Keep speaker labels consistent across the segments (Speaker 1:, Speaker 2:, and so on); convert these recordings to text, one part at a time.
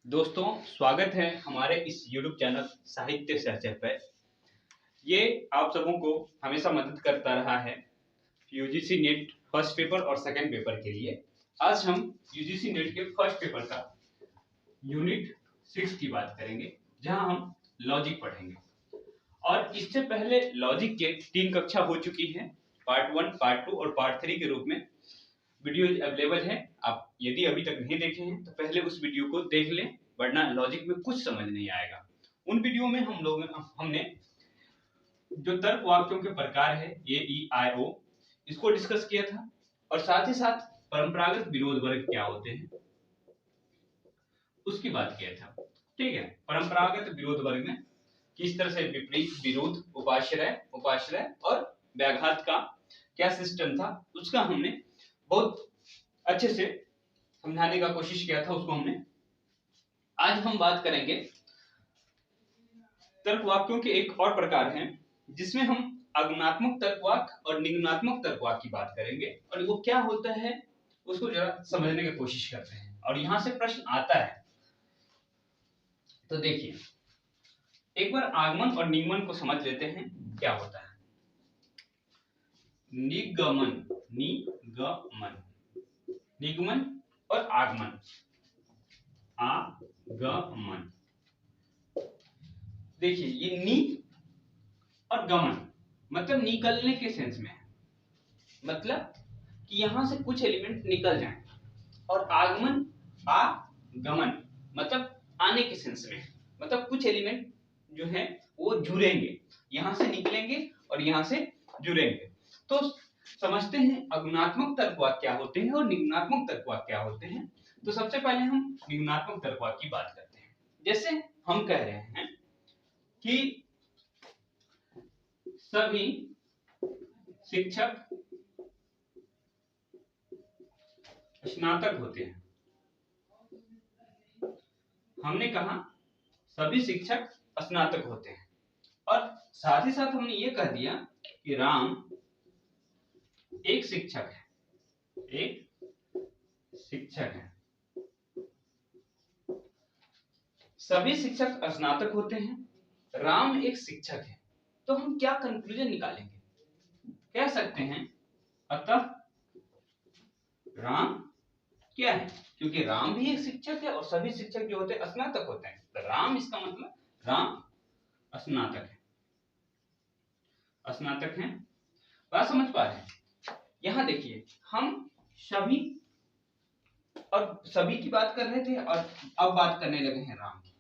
Speaker 1: दोस्तों, स्वागत है हमारे इस YouTube चैनल साहित्य सहचर पर। ये आप सबों को हमेशा मदद करता रहा है यूजीसी नेट फर्स्ट पेपर और सेकंड पेपर के लिए। आज हम यूजीसी नेट के फर्स्ट पेपर का यूनिट 6 की बात करेंगे, जहां हम लॉजिक पढ़ेंगे। और इससे पहले लॉजिक के 3 कक्षा हो चुकी है, पार्ट 1, पार्ट 2 और पार्ट 3 के रूप में वीडियो अवेलेबल है। आप यदि अभी तक नहीं देखे हैं तो पहले उस वीडियो को देख लें, वरना लॉजिक में कुछ समझ नहीं आएगा। उन वीडियो में हमने जो तर्क वाक्यों के प्रकार है ए ई आई ओ, इसको डिस्कस किया था, और साथ ही साथ परंपरागत विरोध वर्ग क्या होते हैं उसकी बात किया था। ठीक है, परंपरागत विरोध वर्ग में किस तरह से विपरीत, विरोध, उपाश्रय और व्याघात का क्या सिस्टम था, उसका हमने बहुत अच्छे से समझाने का कोशिश किया था। उसको हमने आज हम बात करेंगे तर्क वाक्यों के एक और प्रकार हैं, जिसमें हम आगमनात्मक तर्कवाक्य और निगमनात्मक तर्कवाक्य की बात करेंगे, और वो क्या होता है उसको जरा समझने की कोशिश करते हैं। और यहां से प्रश्न आता है, तो देखिए एक बार आगमन और निगमन को समझ लेते हैं क्या होता है। निगमन और आगमन। देखिए ये नी और गमन मतलब निकलने के सेंस में है, मतलब कि यहां से कुछ एलिमेंट निकल जाएं। और आगमन, आगमन मतलब आने के सेंस में, मतलब कुछ एलिमेंट जो है वो जुड़ेंगे, यहां से निकलेंगे और यहां से जुड़ेंगे। तो समझते हैं आगमनात्मक तर्कवाक्य क्या होते हैं और निगमनात्मक तर्कवाक्य क्या होते हैं। तो सबसे पहले हम निगमनात्मक तर्कवाक्य की बात करते हैं। जैसे हम कह रहे हैं कि सभी शिक्षक स्नातक होते हैं। हमने कहा सभी शिक्षक स्नातक होते हैं, और साथ ही साथ हमने ये कह दिया कि राम एक शिक्षक है, सभी शिक्षक स्नातक होते हैं, राम एक शिक्षक है। तो हम क्या कंक्लूजन निकालेंगे? कह सकते हैं अतः राम क्या है, क्योंकि राम भी एक शिक्षक है और सभी शिक्षक जो होते हैं स्नातक होते हैं, तो राम, इसका मतलब राम स्नातक है। बात समझ पा रहे हैं? यहां देखिए हम सभी और सभी की बात कर रहे थे और अब बात करने लगे हैं राम की।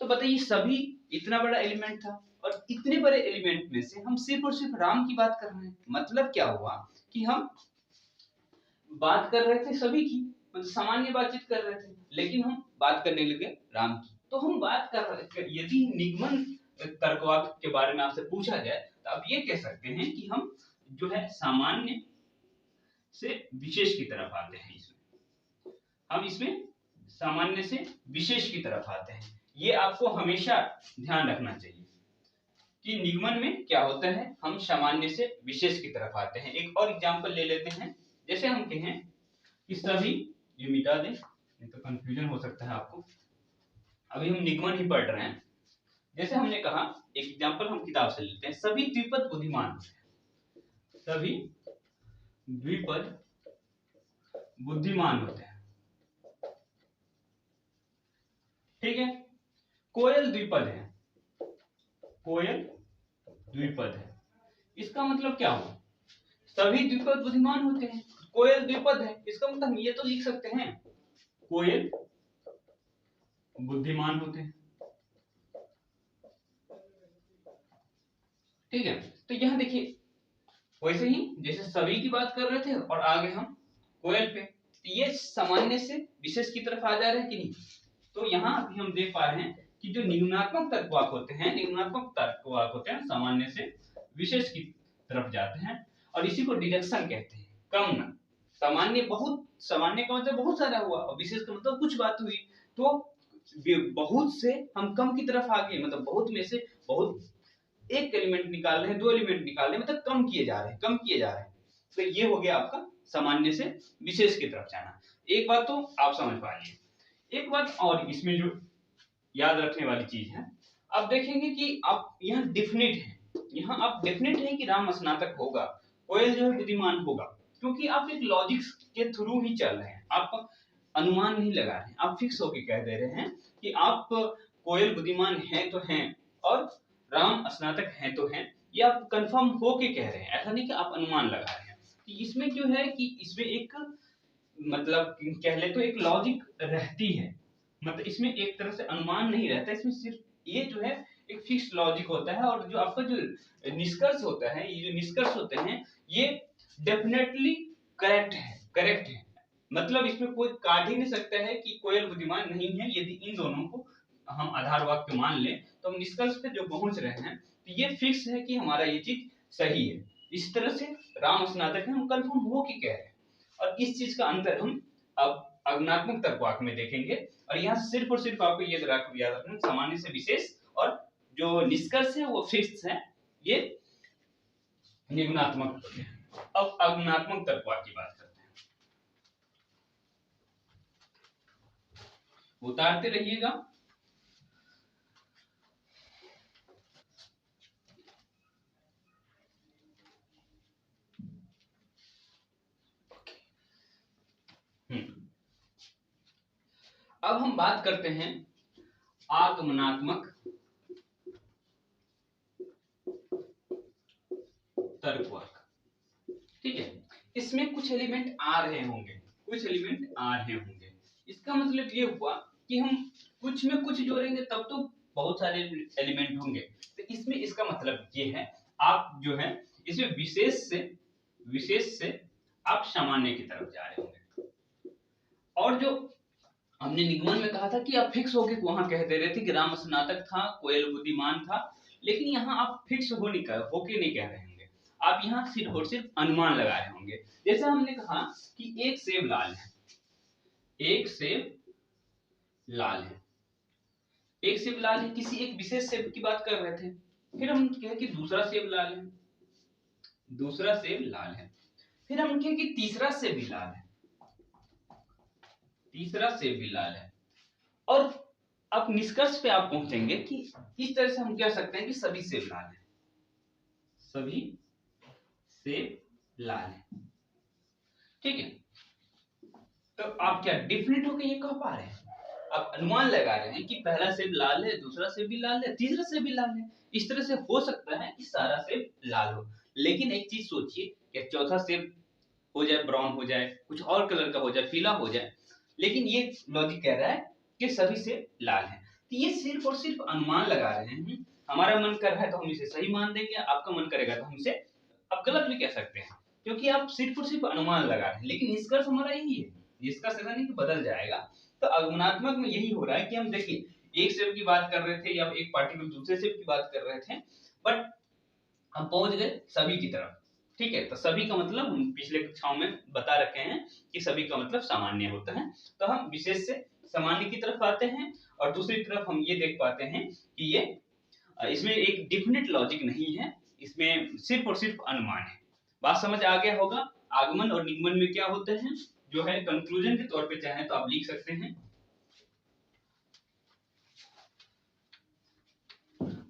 Speaker 1: तो बताइए सभी इतना बड़ा एलिमेंट था, और इतने बड़े एलिमेंट में से हम सिर्फ और सिर्फ राम की बात कर रहे हैं। मतलब क्या हुआ कि हम बात कर रहे थे सभी की, मतलब सामान्य बातचीत कर रहे थे, लेकिन हम बात करने लगे राम की। तो हम बात कर रहे थे, यदि निगमन तर्कवाक्य के बारे में आपसे पूछा जाए तो आप ये कह सकते हैं कि हम जो है सामान्य से विशेष की तरफ आते हैं। इसमें सामान्य से विशेष की तरफ आते हैं। ये आपको हमेशा ध्यान रखना चाहिए कि निगमन में क्या होता है, हम सामान्य से विशेष की तरफ आते हैं। एक और एग्जांपल ले लेते हैं। जैसे हम कहें कि सभी, ये मिटा दें नहीं तो कंफ्यूजन हो सकता है आपको, अभी हम निगमन ही पढ़ रहे हैं। जैसे हमने कहा, एक एग्जांपल हम किताब से लेते हैं, सभी द्विपद बुद्धिमान होते हैं। सभी द्विपद बुद्धिमान होते हैं। ठीक है, कोयल द्विपद है, इसका मतलब क्या हुआ? सभी द्विपद बुद्धिमान होते हैं, कोयल द्विपद है, इसका मतलब हम ये तो लिख सकते हैं कोयल बुद्धिमान होते हैं। ठीक है, तो यहां देखिए वैसे ही जैसे सभी की बात कर रहे थे और आगे हम कोयल पे, तो ये सामान्य से विशेष की तरफ आ जा रहे हैं कि नहीं? तो यहाँ अभी हम देख पा रहे हैं कि जो निगमनात्मक तर्कवाक्य होते हैं सामान्य से विशेष की तरफ जाते हैं, और इसी को डिडक्शन कहते हैं। कम ना, सामान्य का मतलब बहुत सारा हुआ, और विशेष का मतलब कुछ बात हुई। तो बहुत से हम कम की तरफ आ गए, मतलब बहुत में से बहुत एक एलिमेंट निकाल रहे हैं, 2 एलिमेंट निकाल रहे हैं, मतलब कम किए जा रहे हैं। तो ये हो गया आपका सामान्य से विशेष की तरफ जाना। एक बात तो आप समझ पा लीजिए। एक बात और इसमें जो याद रखने वाली चीज है, आप देखेंगे कि आप यहाँ डेफिनेट है, यहाँ आप डेफिनेट है कि राम स्नातक होगा, कोयल जो है बुद्धिमान होगा, क्योंकि आप एक लॉजिक के थ्रू ही चल रहे हैं, आप अनुमान नहीं लगा रहे हैं, आप फिक्स होके कह दे रहे हैं कि आप कोयल बुद्धिमान है तो हैं और राम स्नातक है तो हैं, ये आप कंफर्म होके कह रहे हैं, ऐसा नहीं कि आप अनुमान लगा रहे हैं। तो इसमें जो है कि इसमें एक मतलब कह ले तो एक लॉजिक रहती है, मतलब इसमें एक तरह से अनुमान नहीं रहता, इसमें सिर्फ ये जो है एक फिक्स लॉजिक होता है, और जो आपका जो निष्कर्ष होता है, ये जो निष्कर्ष होते हैं ये डेफिनेटली करेक्ट है, मतलब इसमें कोई काट ही नहीं सकता है कि कोयल बुद्धिमान नहीं है। यदि इन दोनों को हम आधार वाक्य मान लें तो हम निष्कर्ष पे जो पहुंच रहे हैं तो ये फिक्स है कि हमारा ये चीज सही है। इस तरह से राम स्नातक है हम कंफर्म हो के कह रहे हैं, और इस चीज का अंतर हम अब आगमनात्मक तर्कवाक्य में देखेंगे। और यहाँ सिर्फ और सिर्फ आपको ये याद रखना, सामान्य से विशेष और जो निष्कर्ष है वो फिक्स है, ये निगमनात्मक है। अब आगमनात्मक तर्कवाक्य की बात करते हैं, उतारते रहिएगा। अब हम बात करते हैं आगमनात्मक तर्कवाक्य। ठीक है, इसमें कुछ एलिमेंट आ रहे होंगे, इसका मतलब ये हुआ कि हम कुछ में कुछ जोड़ेंगे तब तो बहुत सारे एलिमेंट होंगे, तो इसमें इसका मतलब ये है आप जो है इसमें विशेष से आप सामान्य की तरफ जा रहे होंगे। और जो हमने निगमन में कहा था कि आप फिक्स होके वहां कह दे रहे थे कि राम स्नातक था, कोयल बुद्धिमान था, लेकिन यहाँ आप फिक्स होके नहीं कह रहे होंगे, आप यहाँ सिर्फ और सिर्फ अनुमान लगा रहे होंगे। जैसे हमने कहा कि एक सेब लाल है, एक सेब लाल है, किसी एक विशेष सेब की बात कर रहे थे। फिर हम कहे कि दूसरा सेब लाल है, फिर हम कहे कि तीसरा सेब भी लाल है, और अब निष्कर्ष पे आप पहुंचेंगे कि इस तरह से हम कह सकते हैं कि सभी सेब लाल है। ठीक है, तो आप क्या डिफिनेट होकर ये कह पा रहे हैं, आप अनुमान लगा रहे हैं कि पहला सेब लाल है, दूसरा सेब भी लाल है, तीसरा सेब भी लाल है। इस तरह से हो सकता है कि सारा सेब लाल हो, लेकिन एक चीज सोचिए कि चौथा सेब हो जाए ब्राउन हो जाए, कुछ और कलर का हो जाए, पीला हो जाए, लेकिन ये लॉजिक कह रहा है कि सभी सेब लाल है। तो ये सिर्फ और सिर्फ अनुमान लगा रहे हैं, हमारा मन कर रहा है तो हम इसे सही मान देंगे, आपका मन करेगा तो हम इसे आप गलत भी कह सकते हैं, क्योंकि आप सिर्फ और सिर्फ अनुमान लगा रहे हैं, लेकिन निष्कर्ष हमारा यही है, जिसका ऐसा नहीं कि बदल जाएगा। तो आगमनात्मक में यही हो रहा है कि हम देखिए एक सेब की बात कर रहे थे या एक पार्टिकुलर दूसरे सेब की बात कर रहे थे, बट हम पहुंच गए सभी की तरफ। ठीक है, तो सभी का मतलब हम पिछले कक्षाओं में बता रखे हैं कि सभी का मतलब सामान्य होता है, तो हम विशेष से सामान्य की तरफ आते हैं, और दूसरी तरफ हम ये देख पाते हैं कि ये इसमें एक डिफिनिट लॉजिक नहीं है, इसमें सिर्फ और सिर्फ अनुमान है। बात समझ आ गया होगा। आगमन और निगमन में क्या होते हैं, जो है कंक्लूजन के तौर पे चाहे तो आप लिख सकते हैं,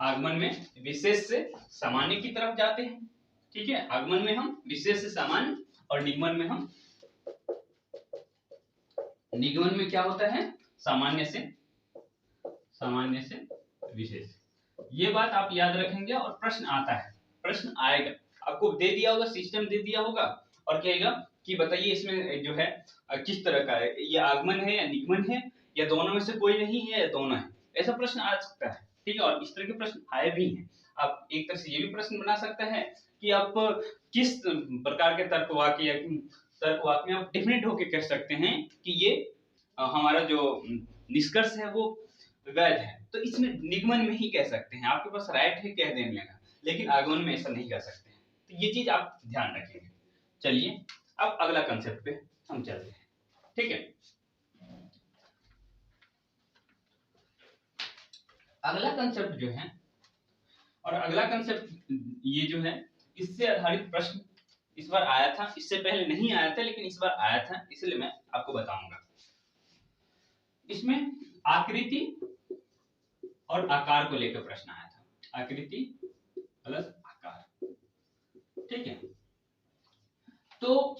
Speaker 1: आगमन में विशेष से सामान्य की तरफ जाते हैं। ठीक है, आगमन में हम विशेष से सामान्य, और निगमन में क्या होता है, सामान्य से विशेष। ये बात आप याद रखेंगे, और प्रश्न आएगा, आपको दे दिया होगा, सिस्टम दे दिया होगा, और कहेगा कि बताइए इसमें जो है किस तरह का है, ये आगमन है या निगमन है, या दोनों में से कोई नहीं है या दोनों है, ऐसा प्रश्न आ सकता है। ठीक है, और इस तरह के प्रश्न आए भी हैं। आप एक तरह से ये भी प्रश्न बना सकते हैं कि आप किस प्रकार के तर्कवाक्य में आप डेफिनेट होकर कह सकते हैं कि ये हमारा जो निष्कर्ष है वो वैध है, तो इसमें निगमन में ही कह सकते हैं, आपके पास राइट है कह देने का, लेकिन आगमन में ऐसा नहीं कह सकते हैं। तो ये चीज आप ध्यान रखेंगे। चलिए अब अगला कंसेप्ट पे हम चलते हैं। ठीक है, अगला कंसेप्ट जो है, और अगला कंसेप्ट ये जो है, इससे आधारित प्रश्न इस बार आया था, इससे पहले नहीं आया था, लेकिन इस बार आया था, इसलिए मैं आपको बताऊंगा। इसमें आकृति और आकार को लेकर प्रश्न आया था, आकृति प्लस आकार। ठीक है, तो